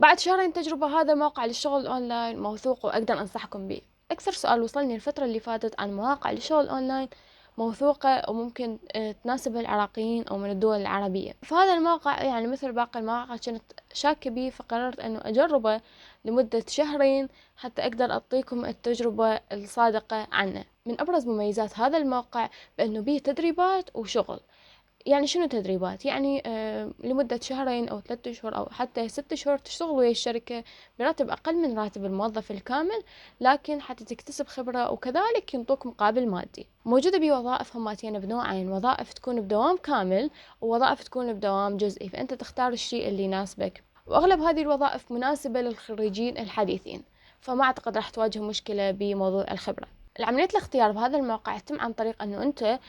بعد شهرين تجربة هذا موقع للشغل أونلاين موثوق وأقدر أنصحكم به. أكثر سؤال وصلني الفترة اللي فاتت عن مواقع للشغل أونلاين موثوقة وممكن تناسب العراقيين أو من الدول العربية. فهذا الموقع يعني مثل باقي المواقع كنت شاكة بيه، فقررت أنه أجربه لمدة شهرين حتى أقدر أعطيكم التجربة الصادقة عنه. من أبرز مميزات هذا الموقع بأنه به تدريبات وشغل. يعني شنو تدريبات؟ يعني لمدة شهرين أو 3 أشهر أو حتى 6 شهور تشتغل ويا الشركة براتب أقل من راتب الموظف الكامل، لكن حتى تكتسب خبرة وكذلك ينطوك مقابل مادي. موجودة بوظائف هماتين بنوعين، وظائف تكون بدوام كامل ووظائف تكون بدوام جزئي، فأنت تختار الشيء اللي يناسبك. وأغلب هذه الوظائف مناسبة للخريجين الحديثين، فما أعتقد راح تواجه مشكلة بموضوع الخبرة. العملية الاختيار بهذا الموقع يتم عن طريق أنه أنت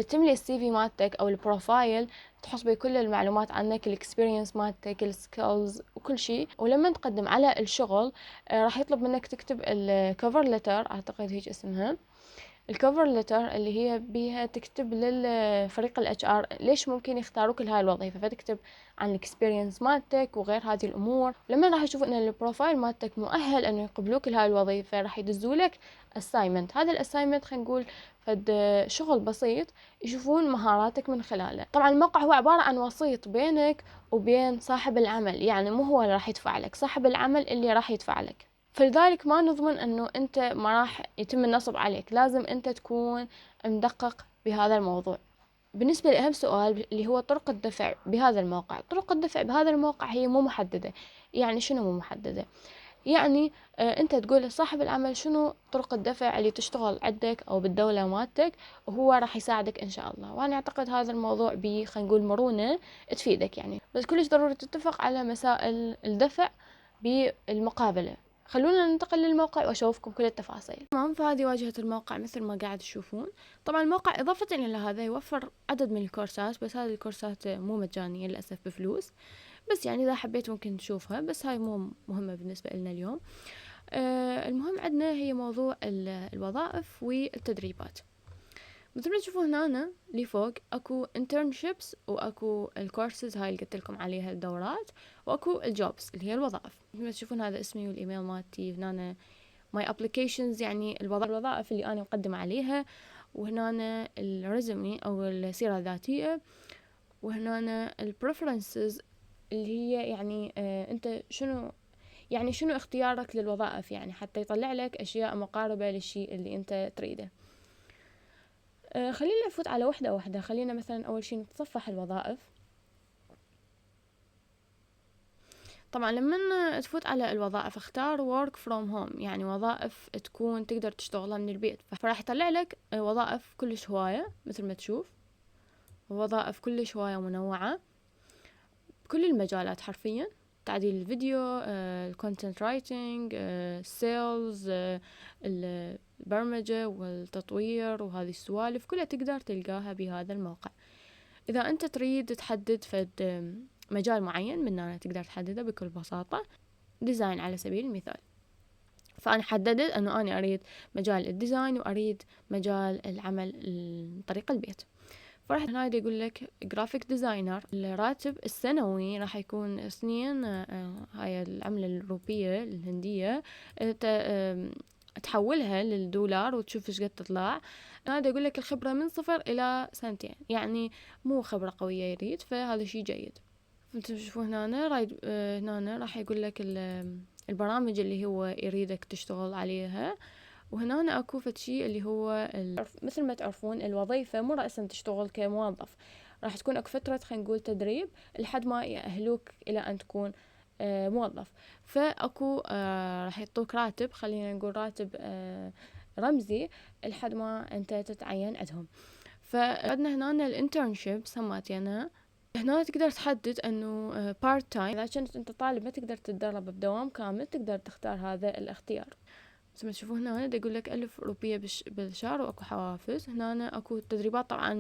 تملي السي في مالتك او البروفايل، تحط بيه كل المعلومات عنك، الاكسبيرينس مالتك، السكيلز وكل شيء. ولما تقدم على الشغل راح يطلب منك تكتب الكفر لتر، اعتقد هيك اسمها الكفر لتر، اللي هي بيها تكتب للفريق الاتش ار ليش ممكن يختاروك لهاي الوظيفه، فتكتب عن الاكسبيرينس مالتك وغير هذه الامور. لما راح يشوفوا ان البروفايل مالتك مؤهل انه يقبلوك لهاي الوظيفه، راح يدزولك اساينمنت. هذا الاساينمنت خلينا نقول فد شغل بسيط يشوفون مهاراتك من خلاله. طبعا الموقع هو عباره عن وسيط بينك وبين صاحب العمل، يعني مو هو اللي راح يدفع لك، صاحب العمل اللي راح يدفع لك. فلذلك ما نضمن انه انت ما راح يتم النصب عليك، لازم انت تكون مدقق بهذا الموضوع. بالنسبة لأهم سؤال اللي هو طرق الدفع بهذا الموقع، طرق الدفع بهذا الموقع هي مو محددة. يعني شنو مو محددة؟ يعني انت تقول لصاحب العمل شنو طرق الدفع اللي تشتغل عندك او بالدولة مالتك، وهو راح يساعدك ان شاء الله. وانا اعتقد هذا الموضوع خلينا نقول مرونة تفيدك يعني، بس كلش ضروري تتفق على مسائل الدفع بالمقابلة. خلونا ننتقل للموقع واشوفكم كل التفاصيل. تمام، فهذه واجهة الموقع مثل ما قاعد تشوفون. طبعا الموقع اضافة الى هذا يوفر عدد من الكورسات، بس هذه الكورسات مو مجانية للاسف، بفلوس. بس يعني اذا حبيت ممكن تشوفها، بس هاي مو مهمة بالنسبة لنا اليوم. المهم عندنا هي موضوع الوظائف والتدريبات. مثل ما تشوفوا هنا لي فوق اكو internships واكو الكورسز هاي اللي قلت لكم عليها الدورات، واكو الجوبز اللي هي الوظائف. مثل ما تشوفون هذا اسمي والايميل مالتي، هنا ماي ابليكيشنز يعني الوظائف اللي انا مقدمة عليها، وهنا الريزومي او السيرة الذاتية، وهنا البريفرنسز اللي هي يعني انت شنو اختيارك للوظائف، يعني حتى يطلع لك اشياء مقاربة للشيء اللي انت تريده. خلينا نفوت على وحدة وحدة. خلينا مثلا اول شيء نتصفح الوظائف. طبعا لما تفوت على الوظائف اختار work from home، يعني وظائف تكون تقدر تشتغلها من البيت، فراح يطلع لك وظائف كلش هواية مثل ما تشوف، وظائف كلش هواية منوعة بكل المجالات حرفيا. تعديل الفيديو، الكونتنت رايتنج، السيلز، البرمجة والتطوير، وهذه السوالف كلها تقدر تلقاها بهذا الموقع. إذا أنت تريد تحدد فد مجال معين من هنا تقدر تحدده بكل بساطة. ديزاين على سبيل المثال، فأنا حددت أنه أنا أريد مجال الديزاين وأريد مجال العمل من طريق البيت. فرح هنا يقول لك جرافيك ديزاينر، الراتب السنوي راح يكون 2 هاي العملة الروبية الهندية، تحولها للدولار وتشوف ايش قد تطلع. هذا يقول لك الخبرة من 0 إلى 2 سنين، يعني مو خبرة قوية يريد، فهذا شيء جيد. انتم تشوفون هنا هنا راح يقول لك البرامج اللي هو يريدك تشتغل عليها. وهنا اكو فد شيء اللي هو مثل ما تعرفون الوظيفة مو رأسا تشتغل كموظف، راح تكون اكو فترة خلينا نقول تدريب لحد ما يأهلوك الى ان تكون موظف. فاكو راح يعطوك راتب، خلينا نقول راتب رمزي لحد ما انت تتعين عندهم. فعندنا هنا الانترنشيب سماتينها. هنا تقدر تحدد انه بارت تايم، اذا كنت انت طالب ما تقدر تتدرب بدوام كامل تقدر تختار هذا الاختيار. مثل ما تشوفون هنا يقول لك 1000 روبية بالشهر، واكو حوافز. هنا اكو تدريبات طبعا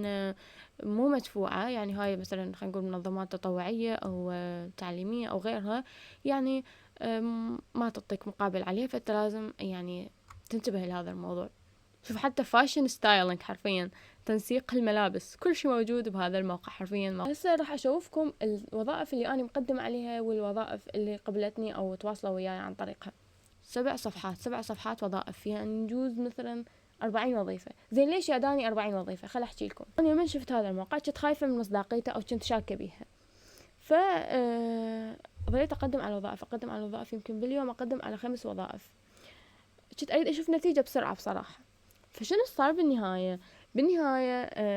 مو مدفوعة، يعني هاي مثلا خلينا نقول منظمات تطوعية او تعليمية او غيرها، يعني ما تعطيك مقابل عليه، فانت لازم يعني تنتبه لهذا الموضوع. شوف حتى فاشن ستايلينج حرفيا تنسيق الملابس، كل شيء موجود بهذا الموقع حرفيا. هسه راح أشوفكم الوظائف اللي أنا مقدم عليها والوظائف اللي قبلتني أو تواصلوا وياي عن طريقها. 7 صفحات وظائف، يعني نجوز مثلا 40 وظيفة. زين ليش ياداني 40 وظيفة؟ خل أحكي لكم. أنا لما شفت هذا الموقع كنت خايفة من مصداقيته أو كنت شاكة بيها، ف ظليت أقدم على وظائف يمكن باليوم أقدم على 5 وظائف. كنت أريد أشوف نتيجة بسرعة بصراحة. فشنو صار بالنهاية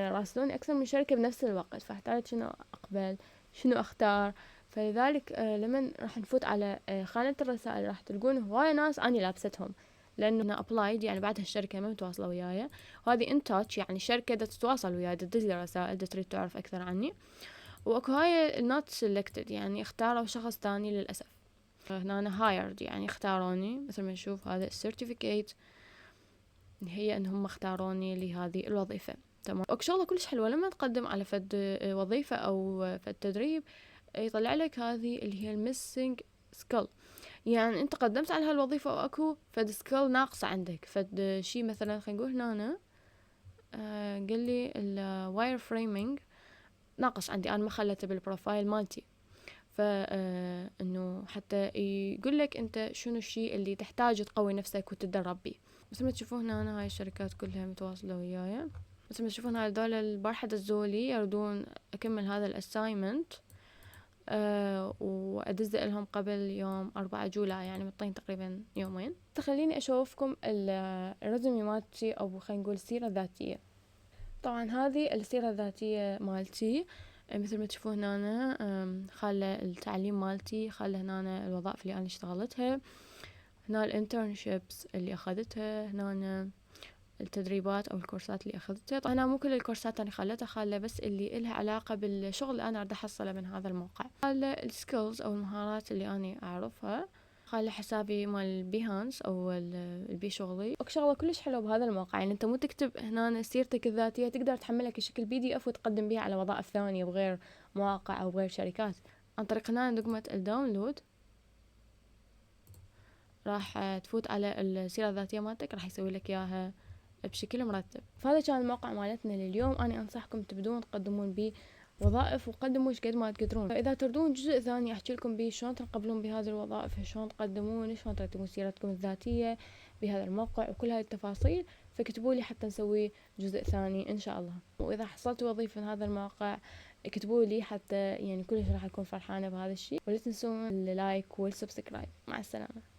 راسلوني أكثر من شركة بنفس الوقت، فاحتارت شنو أقبل شنو أختار. فلذلك لمن راح نفوت على خانة الرسائل راح تلقون هواية ناس أني لابستهم، لأنه أنا أبلايد يعني بعدها الشركة ما متواصلة وياي، وهذه إن تاتش يعني الشركة دا تتواصل وياي، دا تدزلي رسائل، دا تريد تعرف أكثر عني. وأكو هاي not selected يعني اختاروا شخص تاني للأسف. هنا أنا hired يعني اختاروني، مثل ما نشوف هذا السيرتيفيكيت هي انهم اختاروني لهذه الوظيفة. تمام. شغلة كلش حلوة لما تقدم على فد وظيفة او فد تدريب يطلع لك هذه اللي هي الميسنج سكيل، يعني انت قدمت على هالوظيفة واكو فد سكيل ناقصة عندك، فد شي مثلا خلينا نقول هنا قال لي الواير فريمينج ناقص عندي، انا ما خلته بالبروفايل مالتي، انه حتى يقول لك انت شنو الشيء اللي تحتاج تقوي نفسك وتتدرب بيه. مثل ما تشوفون هنا هاي الشركات كلها متواصلة وياي، مثل ما تشوفون هذول البارحة دزولي يردون اكمل هذا الاسايمنت وادز لهم قبل يوم 4 جولاي، يعني مطين تقريبا يومين. تخليني اشوفكم الرزمي مالتي او خلينا نقول السيرة الذاتية. طبعا هذه السيرة الذاتية مالتي مثل ما تشوفون هنا خالة التعليم مالتي، خالة هنا الوظائف اللي أنا اشتغلتها، هنا الانترنشيبس اللي أخذتها، هنا التدريبات أو الكورسات اللي أخذتها. طبعا أنا مو كل الكورسات أنا خلتها، خالة بس اللي إلها علاقة بالشغل اللي أنا أريد أحصله من هذا الموقع، خالة السكيلز أو المهارات اللي أنا أعرفها، خالي حسابي مال بيهانس او البي شغلي. شغله كلش حلوه بهذا الموقع، يعني انت مو تكتب هنا سيرتك الذاتيه، تقدر تحملها كشكل PDF وتقدم بيها على وظائف ثانيه بغير مواقع او بغير شركات عن طريق هنا دقمه الداونلود. راح تفوت على السيره الذاتيه مالتك، راح يسوي لك اياها بشكل مرتب. فهذا كان الموقع مالتنا لليوم. انا انصحكم تبدون تقدمون بيه وظائف وقدموا ايش قد ما تقدرون. فاذا تردون جزء ثاني احكي لكم بيه شلون تنقبلون بهذه الوظائف، شلون تقدمون، شلون ترتبون سيرتكم الذاتيه بهذا الموقع وكل هاي التفاصيل، فكتبوا لي حتى نسوي جزء ثاني ان شاء الله. واذا حصلتوا وظيفه من هذا الموقع اكتبوا لي حتى يعني كلش راح اكون فرحانه بهذا الشيء. ولا تنسون اللايك والسبسكرايب. مع السلامه.